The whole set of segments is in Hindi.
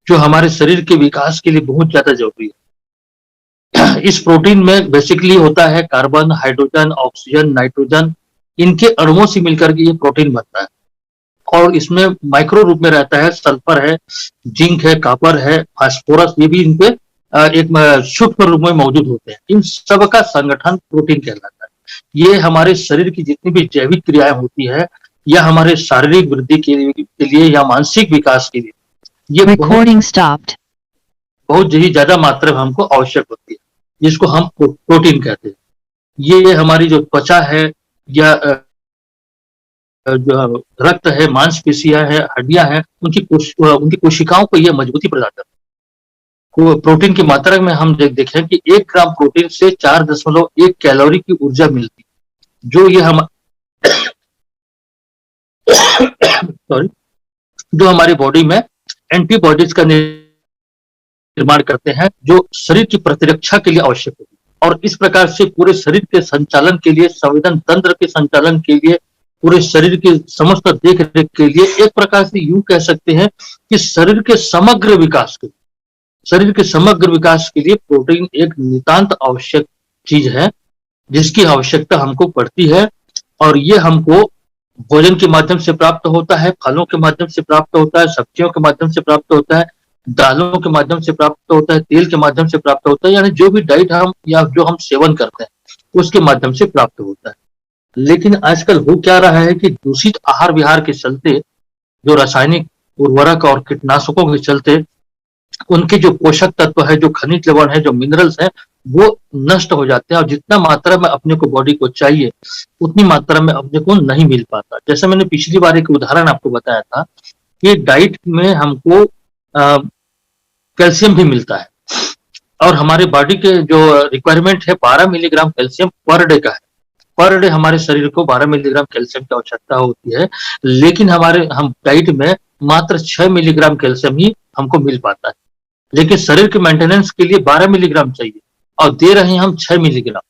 जो हमारे शरीर के विकास के लिए बहुत ज्यादा जरूरी है। इस प्रोटीन में बेसिकली होता है कार्बन, हाइड्रोजन, ऑक्सीजन, नाइट्रोजन, इनके अणुओं से मिलकर के ये प्रोटीन बनता है। और इसमें माइक्रो रूप में रहता है, सल्फर है, जिंक है, कॉपर है, फास्फोरस, ये भी इनपे एक सूक्ष्म रूप में मौजूद होते हैं। इन सब का संगठन प्रोटीन कहलाता है। ये हमारे शरीर की जितनी भी जैविक क्रियाएं होती है, या हमारे शारीरिक वृद्धि के लिए या मानसिक विकास के लिए, ये बहुत ही ज्यादा मात्रा में हमको आवश्यक होती है, जिसको हम प्रोटीन कहते हैं। ये हमारी जो त्वचा है, या जो रक्त है, मांसपेशियां है, हड्डियां हैं, उनकी कोशिकाओं को यह मजबूती प्रदान करता है। प्रोटीन की मात्रा में हम देखें कि 1 ग्राम प्रोटीन से 4.1 कैलोरी की ऊर्जा मिलती है, जो ये हम सॉरी जो हमारी बॉडी में एंटीबॉडीज का निर्माण करते हैं, जो शरीर की प्रतिरक्षा के लिए आवश्यक होती है। और इस प्रकार से पूरे शरीर के संचालन के लिए, संवेदन तंत्र के संचालन के लिए, पूरे शरीर के समस्त देख रेख के लिए, एक प्रकार से यूं कह सकते हैं कि शरीर के समग्र विकास के लिए प्रोटीन एक नितांत आवश्यक चीज है, जिसकी आवश्यकता हमको पड़ती है। और ये हमको भोजन के माध्यम से प्राप्त होता है, फलों के माध्यम से प्राप्त होता है, सब्जियों के माध्यम से प्राप्त होता है, दालों के माध्यम से प्राप्त होता है, तेल के माध्यम से प्राप्त होता है, यानी जो भी डाइट हम या जो हम सेवन करते हैं उसके माध्यम से प्राप्त होता है। लेकिन आजकल हो क्या रहा है कि दूषित आहार विहार के चलते, जो रासायनिक उर्वरक और कीटनाशकों के चलते, उनके जो पोषक तत्व है, जो खनिज लवण है, जो मिनरल्स है, वो नष्ट हो जाते हैं। और जितना मात्रा में अपने को बॉडी को चाहिए उतनी मात्रा में अपने को नहीं मिल पाता। जैसे मैंने पिछली बार एक उदाहरण आपको बताया था कि डाइट में हमको कैल्शियम भी मिलता है, और हमारे बॉडी के जो रिक्वायरमेंट है 12 मिलीग्राम कैल्शियम पर डे का है। पर डे हमारे शरीर को 12 मिलीग्राम कैल्शियम की आवश्यकता होती है, लेकिन हम डाइट में मात्र 6 मिलीग्राम कैल्शियम ही हमको मिल पाता है। लेकिन शरीर के मेंटेनेंस के लिए 12 मिलीग्राम चाहिए और दे रहे हैं हम 6 मिलीग्राम।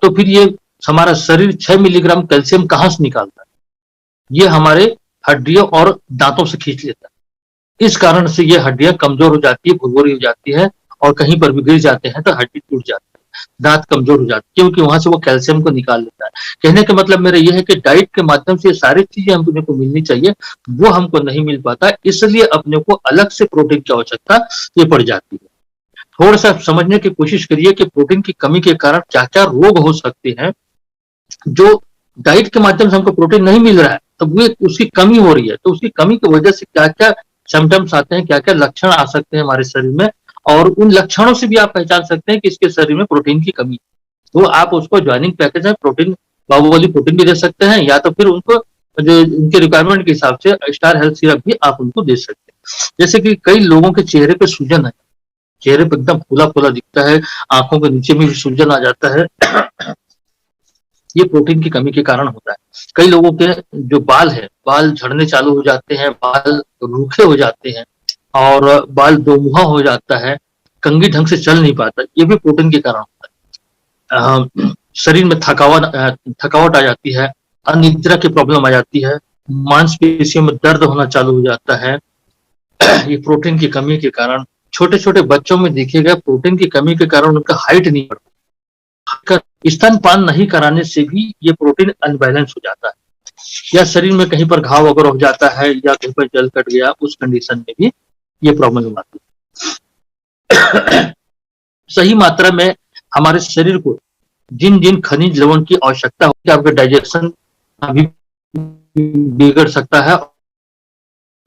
तो फिर ये हमारा शरीर 6 मिलीग्राम कैल्शियम कहां से निकालता है? ये हमारे हड्डियों और दांतों से खींच लेता है। इस कारण से ये हड्डियां कमजोर हो जाती है, भुरभुरी हो जाती है, और कहीं पर भी गिर जाते हैं तो हड्डी टूट जाती है, दांत कमजोर हो जाती है, क्योंकि वहां से वो कैल्शियम को निकाल लेता है। कहने का मतलब मेरा ये है कि डाइट के माध्यम से ये सारी चीजें अपने को मिलनी चाहिए, वो हमको नहीं मिल पाता, इसलिए अपने को अलग से प्रोटीन की आवश्यकता ये पड़ जाती है। थोड़ा सा समझने की कोशिश करिए कि प्रोटीन की कमी के कारण क्या क्या रोग हो सकते हैं। जो डाइट के माध्यम से हमको प्रोटीन नहीं मिल रहा है, तो वो उसकी कमी हो रही है, तो उसकी कमी की वजह से क्या क्या सिम्टम्स आते हैं, क्या क्या लक्षण आ सकते हैं हमारे शरीर में, और उन लक्षणों से भी आप पहचान सकते हैं कि इसके शरीर में प्रोटीन की कमी। तो आप उसको ज्वाइनिंग पैकेज में प्रोटीन, बाहुबली प्रोटीन भी दे सकते हैं, या तो फिर उनको जो उनके रिक्वायरमेंट के हिसाब से स्टार हेल्थ सिरप भी आप उनको दे सकते हैं। जैसे कि कई लोगों के चेहरे पे सूजन है, चेहरे पे एकदम फूला फूला दिखता है, आंखों के नीचे में भी सूजन आ जाता है, ये प्रोटीन की कमी के कारण होता है। कई लोगों के जो बाल है, बाल झड़ने चालू हो जाते हैं, बाल रूखे हो जाते हैं, और बाल दोमुहा हो जाता है, कंघी ढंग से चल नहीं पाता, ये भी प्रोटीन के कारण होता है। शरीर में थकावट आ जाती है, अनिद्रा की प्रॉब्लम आ जाती है, मांसपेशियों में दर्द होना चालू हो जाता है, ये प्रोटीन की कमी के कारण। छोटे छोटे बच्चों में देखिएगा प्रोटीन की कमी के कारण उनका हाइट नहीं बढ़ता, स्तनपान नहीं कराने से भी ये प्रोटीन अनबैलेंस हो जाता है, या शरीर में कहीं पर घाव वगैरह हो जाता है, या कहीं पर जल कट गया, उस कंडीशन में भी ये प्रॉब्लम आती है। सही मात्रा में हमारे शरीर को जिन जिन खनिज लवण की आवश्यकता होती है, आपका डाइजेशन अभी बिगड़ सकता है,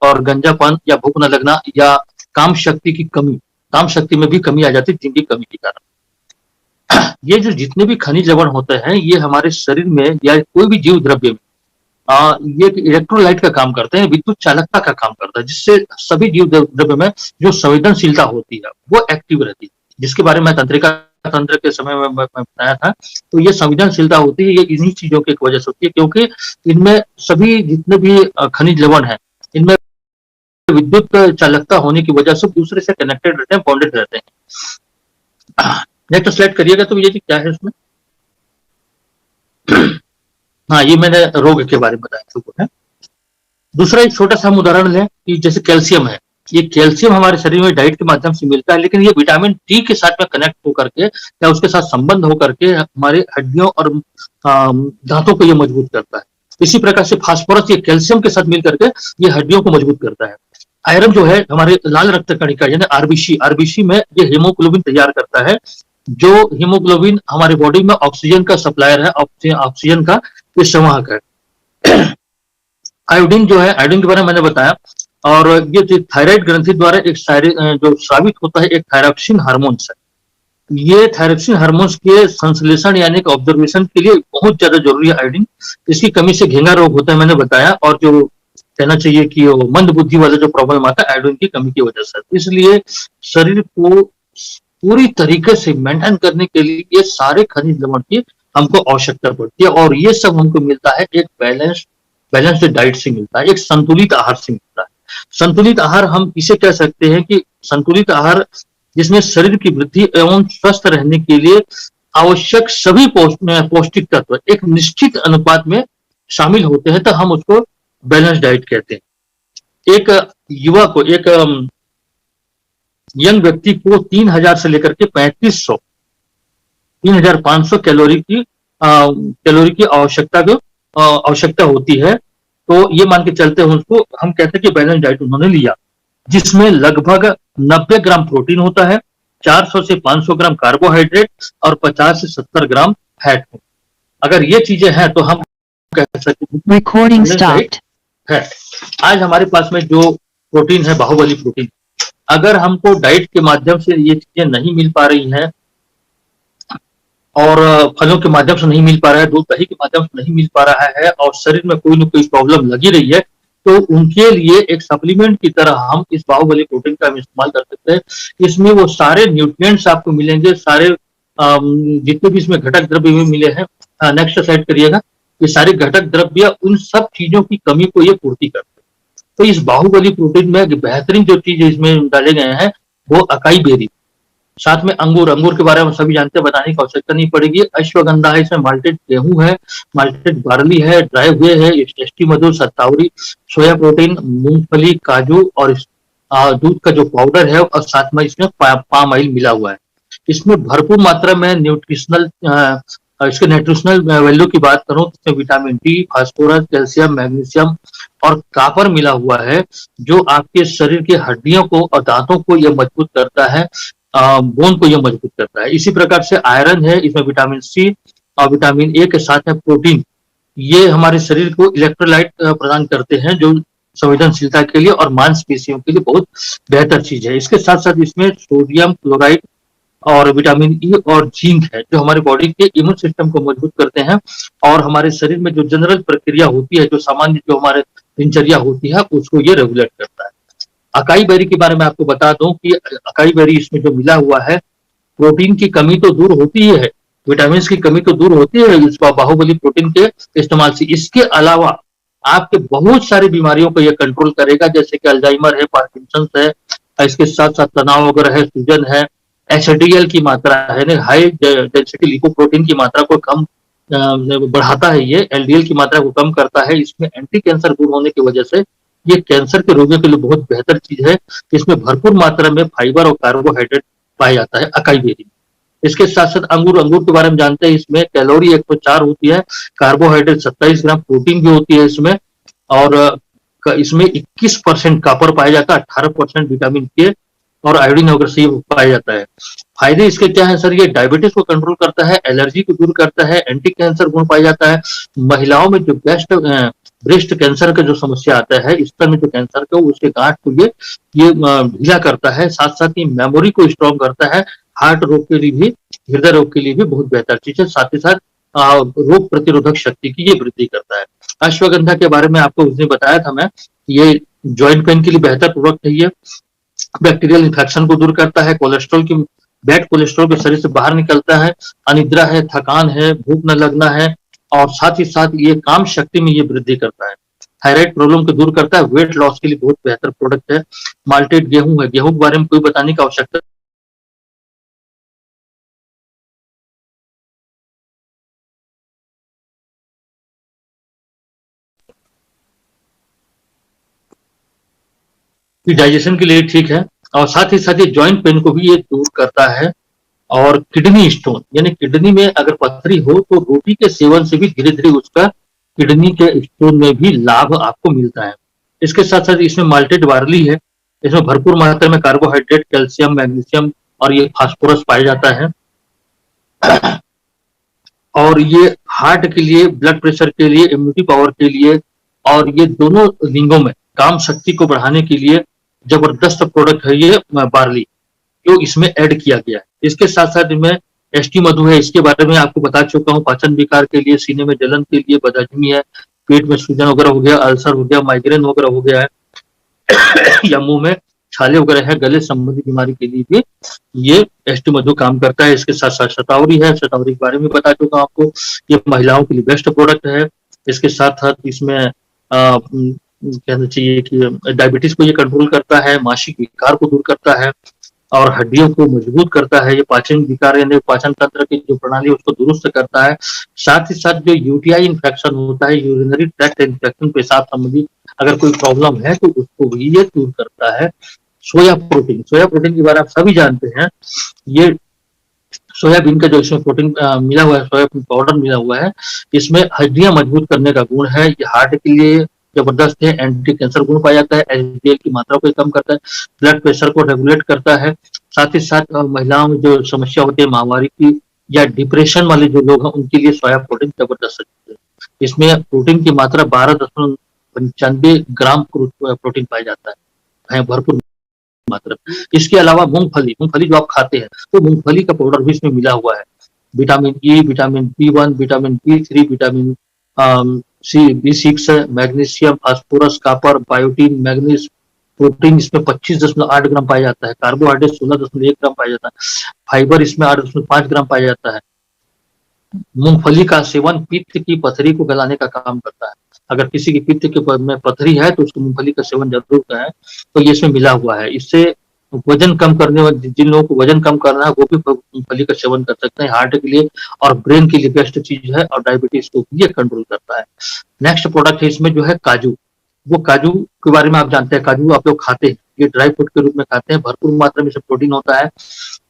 और गंजापन या भूख न लगना या काम शक्ति में भी कमी आ जाती है जिनकी कमी के कारण। ये जो जितने भी खनिज लवण होते हैं, ये हमारे शरीर में या कोई भी जीव द्रव्य में ये इलेक्ट्रोलाइट का काम करते हैं, विद्युत चालकता का काम करता है, जिससे सभी जीव द्रव्य में जो संवेदनशीलता होती है वो एक्टिव रहती है, जिसके बारे में तंत्रिका तंत्र के समय में बताया था। तो ये संवेदनशीलता होती है, ये इन्हीं चीजों की वजह से होती है, क्योंकि इनमें सभी जितने भी खनिज लवण है, इनमें विद्युत चालकता होने की वजह से दूसरे से कनेक्टेड रहते हैं, बॉन्डेड रहते हैं। नेक्स्ट स्लाइड करिएगा। तो ये क्या है इसमें? हाँ, ये मैंने रोग के बारे में बताया है। दूसरा एक छोटा सा हम उदाहरण लें कि जैसे कैल्शियम है, ये कैल्शियम हमारे शरीर में डाइट के माध्यम से मिलता है, लेकिन ये विटामिन डी के साथ में कनेक्ट होकर के या उसके साथ संबंध होकर के हमारे हड्डियों और दांतों को ये मजबूत करता है। इसी प्रकार से फास्फोरस ये कैल्शियम के साथ मिल करके ये हड्डियों को मजबूत करता है। आयरन जो है हमारे लाल रक्त कणिका यानी आरबीसी आरबीसी में ये हीमोग्लोबिन तैयार करता है। जो हीमोग्लोबिन हमारे बॉडी में ऑक्सीजन का सप्लायर है, ऑक्सीजन का ये संवाहक है। आयोडीन जो है, आयोडीन के बारे में मैंने बताया। और ये जो थायराइड ग्रंथि द्वारा एक जो स्रावित होता है एक थायरॉक्सिन हार्मोन्स है। ये थायरॉक्सिन हार्मोन्स के संश्लेषण यानी कि ऑब्जर्वेशन के लिए बहुत ज्यादा जरूरी है आयोडीन। इसकी कमी से घेंगा रोग होता है मैंने बताया, और जो कहना चाहिए कि वो मंद बुद्धि वाला जो प्रॉब्लम आता है आयोडीन की कमी की वजह से। इसलिए शरीर को पूरी तरीके से मेंटेन करने के लिए ये सारे खनिज लवण की हमको आवश्यकता पड़ती है, और ये सब हमको मिलता है एक बैलेंस्ड डाइट से मिलता है, एक संतुलित आहार से मिलता है। संतुलित आहार हम इसे कह सकते हैं कि संतुलित आहार जिसमें शरीर की वृद्धि एवं स्वस्थ रहने के लिए आवश्यक सभी पौष्टिक तत्व एक निश्चित अनुपात में शामिल होते हैं, तो हम उसको बैलेंस डाइट कहते हैं। एक युवा को, एक यंग व्यक्ति को 3000 से लेकर के 3500 3500 कैलोरी की आवश्यकता होती है। तो ये मान के चलते हैं, उसको हम कहते हैं कि बैलेंस डाइट उन्होंने लिया, जिसमें लगभग 90 ग्राम प्रोटीन होता है, 400 से 500 ग्राम कार्बोहाइड्रेट और 50 से 70 ग्राम फैट। अगर ये चीजें हैं तो हम कह सकते हैं रिकॉर्डिंग स्टार्ट है। आज हमारे पास में जो प्रोटीन है बाहुबली प्रोटीन, अगर हमको डाइट के माध्यम से ये चीजें नहीं मिल पा रही हैं और फलों के माध्यम से नहीं मिल पा रहा है, दूध दही के माध्यम से नहीं मिल पा रहा है, और शरीर में कोई ना कोई प्रॉब्लम लगी रही है, तो उनके लिए एक सप्लीमेंट की तरह हम इस बाहुबली प्रोटीन का इस्तेमाल कर सकते हैं। इसमें वो सारे न्यूट्रिएंट्स आपको मिलेंगे, सारे जितने भी इसमें घटक द्रव्य भी मिले हैं। नेक्स्ट स्लाइड करिएगा। ये सारे घटक द्रव्य उन सब चीजों की कमी को ये पूर्ति करते हैं। तो इस बाहुबली प्रोटीन में बेहतरीन जो चीज इसमें डाले गए हैं वो अकाई बेरी, साथ में अंगूर। अंगूर के बारे में सभी जानते हैं, बताने की आवश्यकता नहीं पड़ेगी। अश्वगंधा है, इसमें माल्टेड गेहूं है, माल्टेड बार्ली है, ड्राई हुए है, टेस्टी मधु, सत्तावरी, सोया प्रोटीन, मूंगफली, काजू और दूध का जो पाउडर है, और साथ में इसमें पाम ऑयल मिला हुआ है। इसमें भरपूर मात्रा में इसके न्यूट्रिशनल वैल्यू की बात करूं तो इसमें vitamin D, phosphorus, calcium, magnesium और कॉपर मिला हुआ है, जो आपके शरीर की हड्डियों को और दांतों को यह मजबूत करता है, बोन को यह मजबूत करता है। इसी प्रकार से आयरन है, इसमें विटामिन सी और विटामिन ए के साथ में प्रोटीन, ये हमारे शरीर को इलेक्ट्रोलाइट प्रदान करते हैं, जो संवेदनशीलता के लिए और मांसपेशियों के लिए बहुत बेहतर चीज है। इसके साथ साथ इसमें सोडियम क्लोराइड और विटामिन ई और जिंक है, जो हमारे बॉडी के इम्यून सिस्टम को मजबूत करते हैं, और हमारे शरीर में जो जनरल प्रक्रिया होती है, जो सामान्य जो हमारे दिनचर्या होती है, उसको ये रेगुलेट करता है। अकाई बेरी के बारे में आपको बता दूं कि अकाई बेरी इसमें जो मिला हुआ है, प्रोटीन की कमी तो दूर होती ही है, विटामिन की कमी तो दूर होती है इस बाहुबली प्रोटीन के इस्तेमाल से। इसके अलावा आपके बहुत सारी बीमारियों को यह कंट्रोल करेगा, जैसे कि अल्जाइमर है, पार्किंसंस है, इसके साथ साथ तनाव वगैरह है, सूजन है। एचडीएल की मात्रा है, हाई डेंसिटी लिपोप्रोटीन की मात्रा को कम बढ़ाता है, ये एलडीएल की मात्रा को कम करता है। इसमें एंटी कैंसर गुण होने की वजह से ये कैंसर के रोगियों के लिए बहुत बेहतर चीज है। इसमें भरपूर मात्रा में फाइबर और कार्बोहाइड्रेट पाया जाता है अकाई बेरी। इसके साथ साथ अंगूर, अंगूर के बारे में जानते हैं, इसमें कैलोरी 104 होती है, कार्बोहाइड्रेट 27 ग्राम, प्रोटीन भी होती है इसमें, और इसमें 21% कॉपर पाया जाता है, 18% विटामिन के और आयोडीन वगैरह से पाया जाता है। फायदे इसके क्या है सर? ये डायबिटीज को कंट्रोल करता है, एलर्जी को दूर करता है, एंटी कैंसर गुण पाया जाता है। महिलाओं में जो ब्रेस्ट कैंसर का जो समस्या आता है, स्तन में जो कैंसर का, उसके गांठ को ये ढीला करता है। साथ साथ ये मेमोरी को स्ट्रॉन्ग करता है। हार्ट रोग के लिए भी, हृदय रोग के लिए भी बहुत बेहतर चीज है। साथ ही साथ रोग प्रतिरोधक शक्ति की ये वृद्धि करता है। अश्वगंधा के बारे में आपको उसने बताया था मैं, ये ज्वाइंट पेन के लिए बेहतर प्रोडक्ट है। ये बैक्टीरियल इन्फेक्शन को दूर करता है, कोलेस्ट्रॉल की बैड कोलेस्ट्रॉल के शरीर से बाहर निकलता है, अनिद्रा है, थकान है, भूख न लगना है, और साथ ही साथ ये काम शक्ति में ये वृद्धि करता है। थायराइड प्रॉब्लम को दूर करता है, वेट लॉस के लिए बहुत बेहतर प्रोडक्ट है। माल्टेड गेहूं है, गेहूं के बारे में कोई बताने की आवश्यकता ये डाइजेशन के लिए ठीक है और साथ ही साथ ये जॉइंट पेन को भी ये दूर करता है। और किडनी स्टोन यानी किडनी में अगर पथरी हो तो रोटी के सेवन से भी धीरे-धीरे उसका किडनी के स्टोन में भी लाभ आपको मिलता है। इसके साथ-साथ इसमें माल्टेड बार्ली है, इसमें भरपूर मात्रा में कार्बोहाइड्रेट, कैल्शियम, मैग्नीशियम और ये फास्फोरस पाया जाता है। और ये हार्ट के लिए, ब्लड प्रेशर के लिए, इम्यूनिटी पावर के लिए और ये दोनों लिंगों में काम शक्ति को बढ़ाने के लिए जबरदस्त प्रोडक्ट है ये बार्ली, जो इसमें ऐड किया गया है। इसके साथ-साथ इसमें एसटी मधु है, इसके बारे में आपको बता चुका हूँ, पाचन विकार के लिए, सीने में जलन के लिए, बदहजमी है, पेट में सूजन वगैरह हो गया, अल्सर हो गया, माइग्रेन वगैरह हो गया है या मुंह में छाले वगैरह है, गले संबंधी बीमारी के लिए भी ये एसटी मधु काम करता है। इसके साथ साथ शतावरी है, शतावरी के बारे में बता चुका हूँ आपको, ये महिलाओं के लिए बेस्ट प्रोडक्ट है। इसके साथ साथ इसमें कहना चाहिए कि डायबिटीज को ये कंट्रोल करता है, मासिक विकार को दूर करता है और हड्डियों को मजबूत करता है। ये पाचन विकार यानी पाचन तंत्र की जो प्रणाली है उसको दुरुस्त करता है। साथ ही साथ जो यूटीआई इन्फेक्शन होता है, यूरिनरी ट्रैक्ट इन्फेक्शन, पेशाब संबंधी अगर कोई प्रॉब्लम है तो उसको भी ये दूर करता है। सोया प्रोटीन के बारे में आप सभी जानते हैं। ये सोयाबीन का जो इसमें प्रोटीन मिला हुआ है, सोयाबीन पाउडर मिला हुआ है, इसमें हड्डियां मजबूत करने का गुण है। ये हार्ट के लिए जबरदस्त है, एंटी कैंसर गुण पाया जाता है, एचडीएल की मात्रा को कम करता है, ब्लड प्रेशर को रेगुलेट करता है। साथ ही साथ महिलाओं में जो समस्या होती है माहवारी की या डिप्रेशन वाले जो लोग हैं उनके लिए सोया प्रोटीन जबरदस्त है। इसमें प्रोटीन की मात्रा 12.95 ग्राम प्रोटीन पाया जाता है, भरपूर मात्रा। इसके अलावा मूंगफली जो आप खाते हैं तो मूंगफली का पाउडर भी इसमें मिला हुआ है। Vitamin E, vitamin B1, vitamin B3, vitamin B6, magnesium, phosphorus, copper, biotin, manganese, protein इसमें 25.8 ग्राम पाया जाता है, कार्बोहाइड्रेट 16.1 ग्राम पाया जाता है, फाइबर इसमें 8.5 ग्राम पाया जाता है। मूंगफली का सेवन पित्त की पथरी को गलाने का काम करता है। अगर किसी की पित्त के में पथरी है तो उसको मूंगफली का सेवन जरूर करें, तो ये इसमें मिला हुआ है। इससे वजन कम करने वाले जिन लोगों को वजन कम करना है वो भी मूंगफली का सेवन कर सकते हैं। हार्ट के लिए और ब्रेन के लिए बेस्ट चीज है और डायबिटीज को भी ये कंट्रोल करता है। नेक्स्ट प्रोडक्ट है इसमें जो है काजू। वो काजू के बारे में आप जानते हैं, काजू आप लोग खाते हैं, ये ड्राई फ्रूट के रूप में खाते हैं, भरपूर मात्रा में इसमें प्रोटीन होता है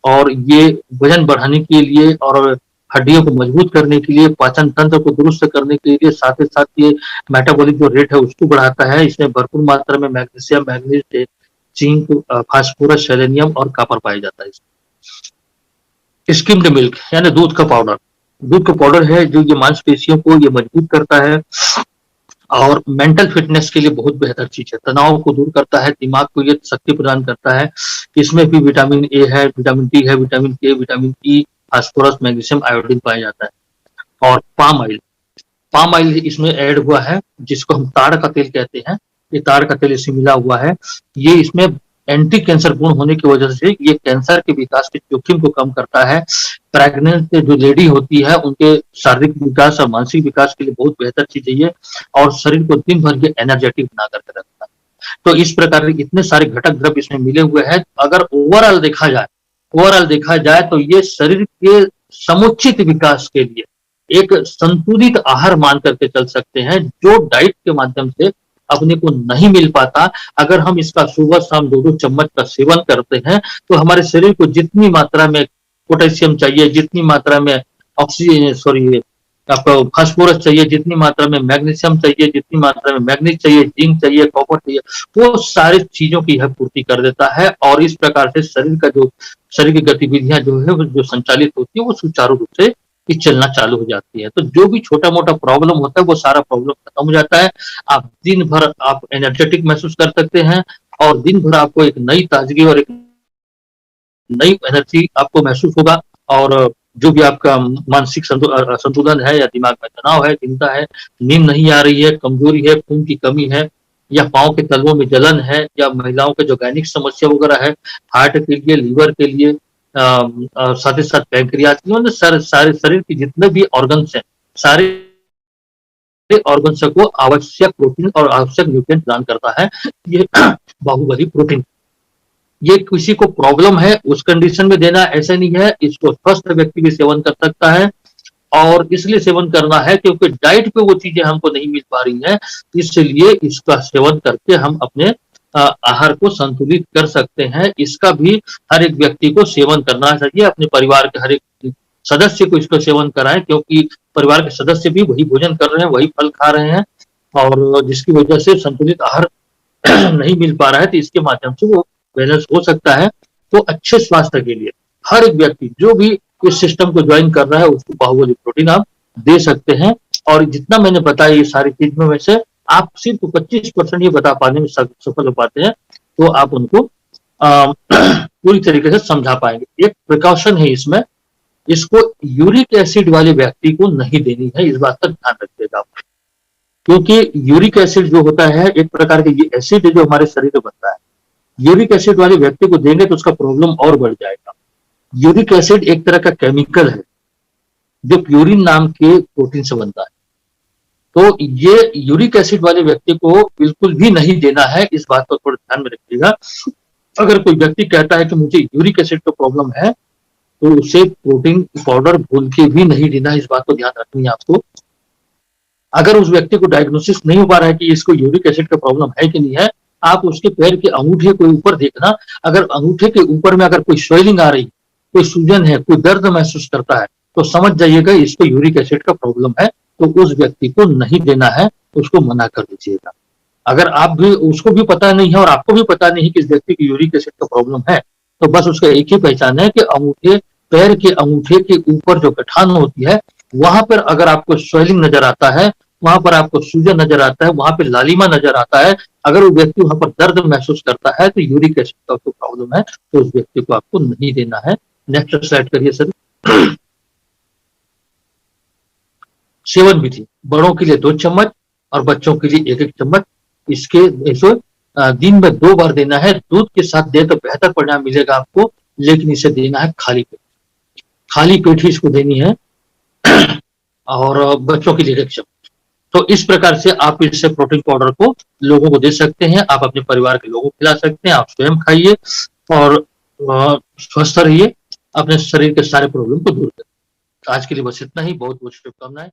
और ये वजन बढ़ाने के लिए और हड्डियों को मजबूत करने के लिए, पाचन तंत्र को दुरुस्त करने के लिए, साथ ही साथ ये मेटाबॉलिक जो रेट है उसको बढ़ाता है। इसमें भरपूर मात्रा में magnesium, manganese, zinc, phosphorus, selenium और कॉपर पाया जाता है। स्किम्ड मिल्क यानी दूध का पाउडर है जो ये मांसपेशियों को ये मजबूत करता है और मेंटल फिटनेस के लिए बहुत बेहतर चीज है। तनाव को दूर करता है, दिमाग को ये शक्ति प्रदान करता है। इसमें भी विटामिन ए है, विटामिन डी है, विटामिन के, vitamin E, phosphorus, magnesium, iodine पाया जाता है। और पाम ऑयल इसमें ऐड हुआ है जिसको हम ताड़ का तेल कहते हैं। ये ताड़ का तेल इसमें मिला हुआ है। ये इसमें एंटी कैंसर गुण होने की वजह से ये कैंसर के विकास के जोखिम को कम करता है। प्रेग्नेंट जो लेडी होती है उनके शारीरिक विकास और मानसिक विकास के लिए बहुत बेहतर चीज है ये और शरीर को दिन भर के एनर्जेटिक बना करके रखता है। तो इस प्रकार के इतने सारे घटक द्रव्य इसमें मिले हुए हैं। अगर ओवरऑल देखा जाए तो ये शरीर के समुचित विकास के लिए एक संतुलित आहार मान करके चल सकते हैं जो डाइट के माध्यम से अपने को नहीं मिल पाता। अगर हम इसका सुबह शाम 2-2 चम्मच का सेवन करते हैं तो हमारे शरीर को जितनी मात्रा में पोटेशियम चाहिए, जितनी मात्रा में ऑक्सीजन आपको फास्फोरस चाहिए, जितनी मात्रा में मैग्नीशियम चाहिए, जितनी मात्रा में मैग्नीज चाहिए, जिंक चाहिए, कॉपर चाहिए, वो सारी चीजों की यह पूर्ति कर देता है और इस प्रकार से शरीर की गतिविधियां जो है जो संचालित होती है वो सुचारू रूप से कि चलना चालू हो जाती है। तो जो भी छोटा मोटा प्रॉब्लम होता है वो सारा प्रॉब्लम खत्म हो जाता है। आप दिन भर आप एनर्जेटिक महसूस कर सकते हैं और दिन भर आपको एक नई ताजगी और एक नई एनर्जी आपको महसूस होगा और जो भी आपका मानसिक संतुलन है या दिमाग में तनाव है, चिंता है, नींद नहीं आ रही है, कमजोरी है, खून की कमी है या पांव के तलवों में जलन है या महिलाओं के जो गायनिक समस्या वगैरह है, हार्ट के लिए, लीवर के लिए, साथ ही साथ पैंक्रियाज सारे शरीर के जितने भी ऑर्गन्स हैं, सारे ऑर्गन्स को आवश्यक प्रोटीन और आवश्यक न्यूट्रिएंट प्रदान करता है ये बाहुबली प्रोटीन। ये किसी को प्रॉब्लम है उस कंडीशन में देना ऐसा नहीं है, इसको स्वस्थ व्यक्ति भी सेवन कर सकता है और इसलिए सेवन करना है क्योंकि डाइट पे वो चीजें हमको नहीं मिल पा रही हैं, इसलिए इसका सेवन करके हम अपने आहार को संतुलित कर सकते हैं। इसका भी हर एक व्यक्ति को सेवन करना चाहिए, अपने परिवार के हर एक सदस्य को इसका सेवन कराएँ, क्योंकि परिवार के सदस्य भी वही भोजन कर रहे हैं, वही फल खा रहे हैं और जिसकी वजह से संतुलित आहार नहीं मिल पा रहा है, तो इसके माध्यम से वो बैलेंस हो सकता है। तो अच्छे स्वास्थ्य के लिए हर एक व्यक्ति जो भी इस सिस्टम को ज्वाइन कर रहा है, उसको बाहुबली प्रोटीन आप दे सकते हैं। और जितना मैंने बताया ये सारी चीज़ों में से आप सिर्फ 25% ये बता पाने में सफल हो पाते हैं, तो आप उनको पूरी तरीके से समझा पाएँगे। एक प्रिकॉशन है इसमें, इसको यूरिक एसिड वाले व्यक्ति को नहीं देनी है, इस बात का ध्यान रखिएगा आप। क्योंकि यूरिक एसिड जो होता है, एक प्रकार का ये एसिड है जो हमारे शरीर में बनता है। यूरिक एसिड वाले व्यक्ति को देंगे तो उसका प्रॉब्लम और बढ़ जाएगा। यूरिक एसिड एक तरह का केमिकल है, जो प्यूरिन नाम के प्रोटीन से बनता है। तो ये यूरिक एसिड वाले व्यक्ति को बिल्कुल भी नहीं देना है, इस बात को थोड़ा ध्यान में रखिएगा। अगर कोई व्यक्ति कहता है कि मुझे यूरिक एसिड का प्रॉब्लम है, तो उसे प्रोटीन पाउडर भूल के भी नहीं देना है, इस बात को ध्यान रखनी है आपको। अगर उस व्यक्ति को डायग्नोसिस नहीं हो पा रहा है कि इसको यूरिक एसिड का प्रॉब्लम है कि नहीं है, आप उसके पैर के अंगूठे के ऊपर देखना, अगर अंगूठे के ऊपर में अगर कोई स्वेलिंग आ रही, कोई सूजन है, कोई दर्द महसूस करता है, तो समझ जाइएगा इसको यूरिक एसिड का प्रॉब्लम है, तो उस व्यक्ति को नहीं देना है, उसको मना कर दीजिएगा। अगर आप भी उसको भी पता नहीं है और आपको भी पता नहीं कि इस व्यक्ति को यूरिक एसिड का प्रॉब्लम है, तो बस उसका एक ही पहचान है कि अंगूठे, पैर के अंगूठे के ऊपर जो गठान होती है, वहां पर अगर आपको स्वेलिंग नजर आता है, वहां पर आपको सूजन नजर आता है, वहां पे लालिमा नजर आता है, अगर वो व्यक्ति वहां पर दर्द महसूस करता है, तो यूरिक एसिड का उसको प्रॉब्लम है, तो उस व्यक्ति को आपको नहीं देना है। नेक्स्ट स्लाइड करिए सर। सेवन विधि, बड़ों के लिए 2 चम्मच और बच्चों के लिए 1-1 चम्मच। इसको दिन में 2 बार देना है। दूध के साथ दे तो बेहतर परिणाम मिलेगा आपको, लेकिन इसे देना है खाली पेट। खाली पेट ही इसको देनी है और बच्चों के लिए 1 चम्मच। तो इस प्रकार से आप इससे प्रोटीन पाउडर को लोगों को दे सकते हैं, आप अपने परिवार के लोगों को खिला सकते हैं, आप स्वयं खाइए और स्वस्थ रहिए, अपने शरीर के सारे प्रॉब्लम को दूर करें। आज के लिए बस इतना ही, बहुत-बहुत शुभकामनाएँ।